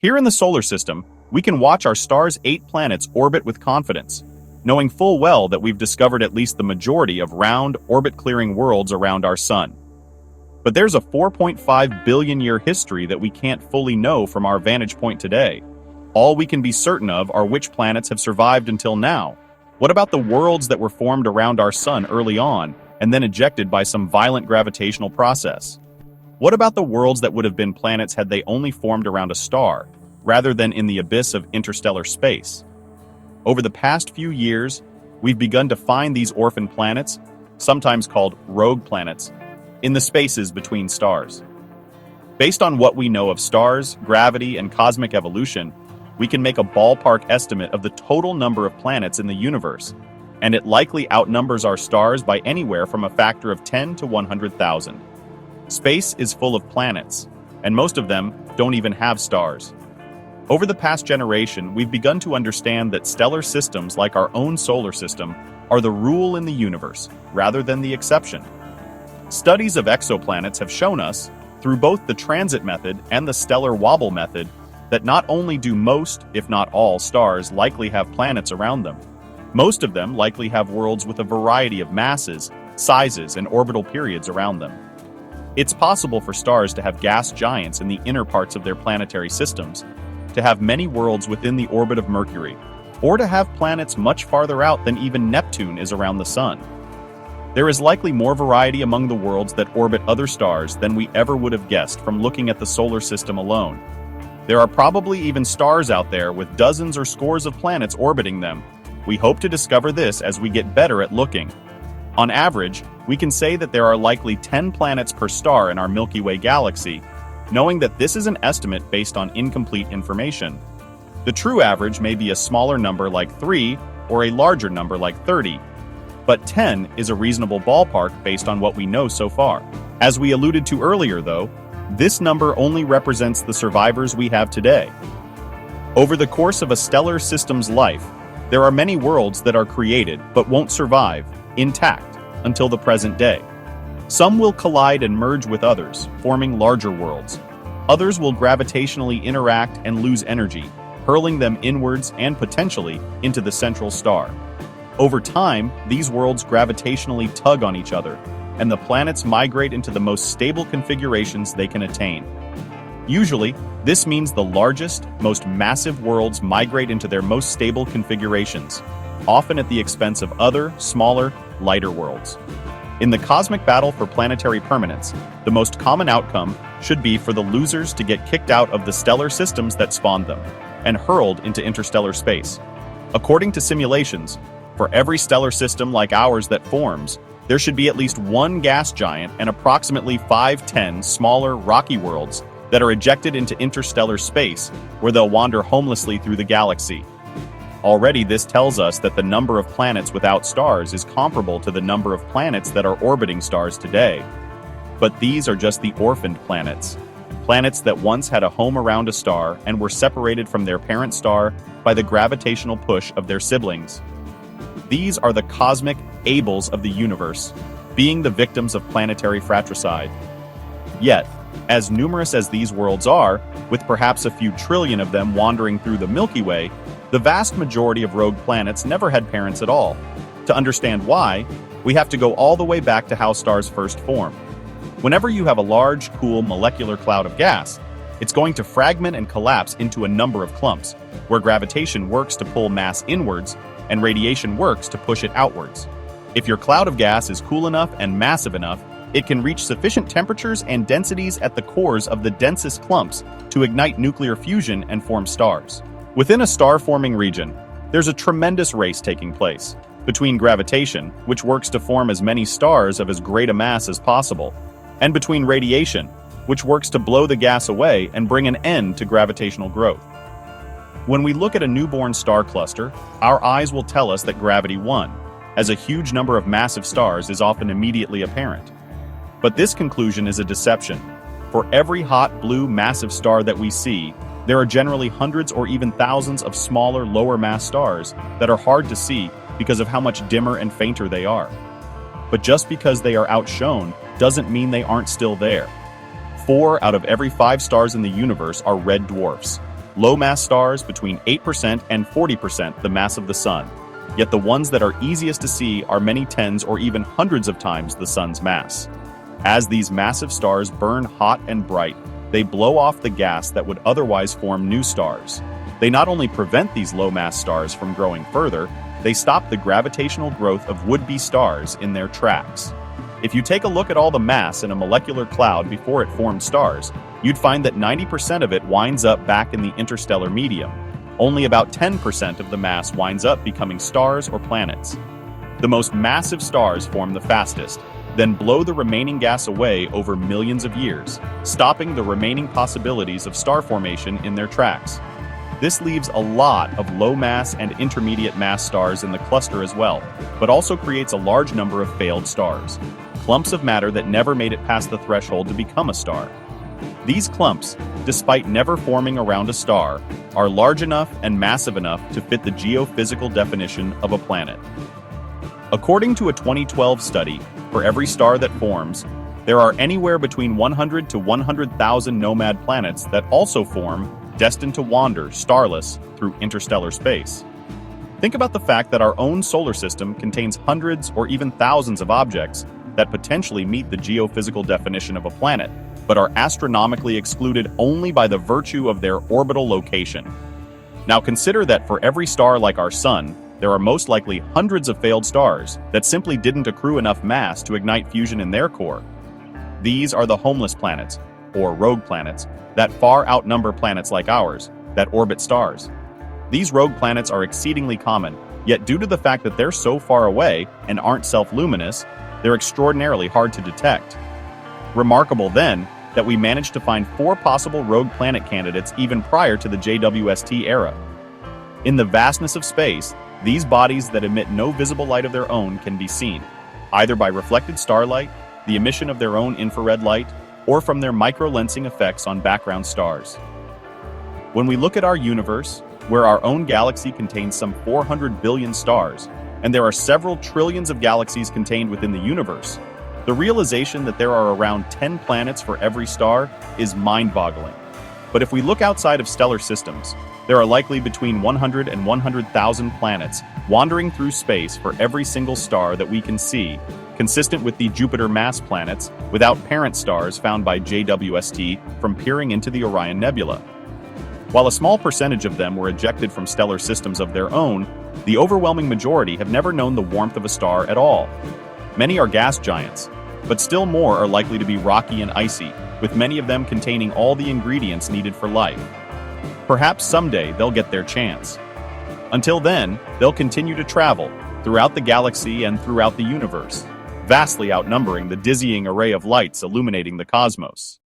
Here in the solar system, we can watch our star's 8 planets orbit with confidence, knowing full well that we've discovered at least the majority of round, orbit-clearing worlds around our sun. But there's a 4.5 billion-year history that we can't fully know from our vantage point today. All we can be certain of are which planets have survived until now. What about the worlds that were formed around our sun early on, and then ejected by some violent gravitational process? What about the worlds that would have been planets had they only formed around a star, rather than in the abyss of interstellar space? Over the past few years, we've begun to find these orphan planets, sometimes called rogue planets, in the spaces between stars. Based on what we know of stars, gravity, and cosmic evolution, we can make a ballpark estimate of the total number of planets in the universe, and it likely outnumbers our stars by anywhere from a factor of 10 to 100,000. Space is full of planets, and most of them don't even have stars. Over the past generation, we've begun to understand that stellar systems like our own solar system are the rule in the universe, rather than the exception. Studies of exoplanets have shown us, through both the transit method and the stellar wobble method, that not only do most, if not all, stars likely have planets around them, most of them likely have worlds with a variety of masses, sizes, and orbital periods around them. It's possible for stars to have gas giants in the inner parts of their planetary systems, to have many worlds within the orbit of Mercury, or to have planets much farther out than even Neptune is around the Sun. There is likely more variety among the worlds that orbit other stars than we ever would have guessed from looking at the solar system alone. There are probably even stars out there with dozens or scores of planets orbiting them. We hope to discover this as we get better at looking. On average, we can say that there are likely 10 planets per star in our Milky Way galaxy, knowing that this is an estimate based on incomplete information. The true average may be a smaller number like 3 or a larger number like 30. But 10 is a reasonable ballpark based on what we know so far. As we alluded to earlier, though, this number only represents the survivors we have today. Over the course of a stellar system's life, there are many worlds that are created but won't survive, intact, until the present day. Some will collide and merge with others, forming larger worlds. Others will gravitationally interact and lose energy, hurling them inwards and potentially into the central star. Over time, these worlds gravitationally tug on each other, and the planets migrate into the most stable configurations they can attain. Usually, this means the largest, most massive worlds migrate into their most stable configurations, often at the expense of other, smaller, lighter worlds. In the cosmic battle for planetary permanence, the most common outcome should be for the losers to get kicked out of the stellar systems that spawned them, and hurled into interstellar space. According to simulations, for every stellar system like ours that forms, there should be at least one gas giant and approximately 5-10 smaller, rocky worlds that are ejected into interstellar space, where they'll wander homelessly through the galaxy. Already, this tells us that the number of planets without stars is comparable to the number of planets that are orbiting stars today. But these are just the orphaned planets. Planets that once had a home around a star and were separated from their parent star by the gravitational push of their siblings. These are the cosmic Abels of the universe, being the victims of planetary fratricide. Yet, as numerous as these worlds are, with perhaps a few trillion of them wandering through the Milky Way, the vast majority of rogue planets never had parents at all. To understand why, we have to go all the way back to how stars first formed. Whenever you have a large, cool molecular cloud of gas, it's going to fragment and collapse into a number of clumps, where gravitation works to pull mass inwards and radiation works to push it outwards. If your cloud of gas is cool enough and massive enough, it can reach sufficient temperatures and densities at the cores of the densest clumps to ignite nuclear fusion and form stars. Within a star-forming region, there's a tremendous race taking place between gravitation, which works to form as many stars of as great a mass as possible, and between radiation, which works to blow the gas away and bring an end to gravitational growth. When we look at a newborn star cluster, our eyes will tell us that gravity won, as a huge number of massive stars is often immediately apparent. But this conclusion is a deception. For every hot, blue, massive star that we see, there are generally hundreds or even thousands of smaller, lower-mass stars that are hard to see because of how much dimmer and fainter they are. But just because they are outshone doesn't mean they aren't still there. 4 out of every 5 stars in the universe are red dwarfs. Low-mass stars between 8% and 40% the mass of the Sun. Yet the ones that are easiest to see are many tens or even hundreds of times the Sun's mass. As these massive stars burn hot and bright, they blow off the gas that would otherwise form new stars. They not only prevent these low-mass stars from growing further, they stop the gravitational growth of would-be stars in their tracks. If you take a look at all the mass in a molecular cloud before it formed stars, you'd find that 90% of it winds up back in the interstellar medium. Only about 10% of the mass winds up becoming stars or planets. The most massive stars form the fastest, then blow the remaining gas away over millions of years, stopping the remaining possibilities of star formation in their tracks. This leaves a lot of low-mass and intermediate-mass stars in the cluster as well, but also creates a large number of failed stars, clumps of matter that never made it past the threshold to become a star. These clumps, despite never forming around a star, are large enough and massive enough to fit the geophysical definition of a planet. According to a 2012 study, for every star that forms, there are anywhere between 100 to 100,000 nomad planets that also form, destined to wander starless through interstellar space. Think about the fact that our own solar system contains hundreds or even thousands of objects that potentially meet the geophysical definition of a planet, but are astronomically excluded only by the virtue of their orbital location. Now consider that for every star like our Sun, there are most likely hundreds of failed stars that simply didn't accrue enough mass to ignite fusion in their core. These are the homeless planets, or rogue planets, that far outnumber planets like ours, that orbit stars. These rogue planets are exceedingly common, yet due to the fact that they're so far away and aren't self-luminous, they're extraordinarily hard to detect. Remarkable, then, that we managed to find 4 possible rogue planet candidates even prior to the JWST era. In the vastness of space, these bodies that emit no visible light of their own can be seen, either by reflected starlight, the emission of their own infrared light, or from their microlensing effects on background stars. When we look at our universe, where our own galaxy contains some 400 billion stars, and there are several trillions of galaxies contained within the universe, the realization that there are around 10 planets for every star is mind-boggling. But if we look outside of stellar systems, there are likely between 100 and 100,000 planets wandering through space for every single star that we can see, consistent with the Jupiter mass planets without parent stars found by JWST from peering into the Orion Nebula. While a small percentage of them were ejected from stellar systems of their own, the overwhelming majority have never known the warmth of a star at all. Many are gas giants, but still more are likely to be rocky and icy, with many of them containing all the ingredients needed for life. Perhaps someday they'll get their chance. Until then, they'll continue to travel throughout the galaxy and throughout the universe, vastly outnumbering the dizzying array of lights illuminating the cosmos.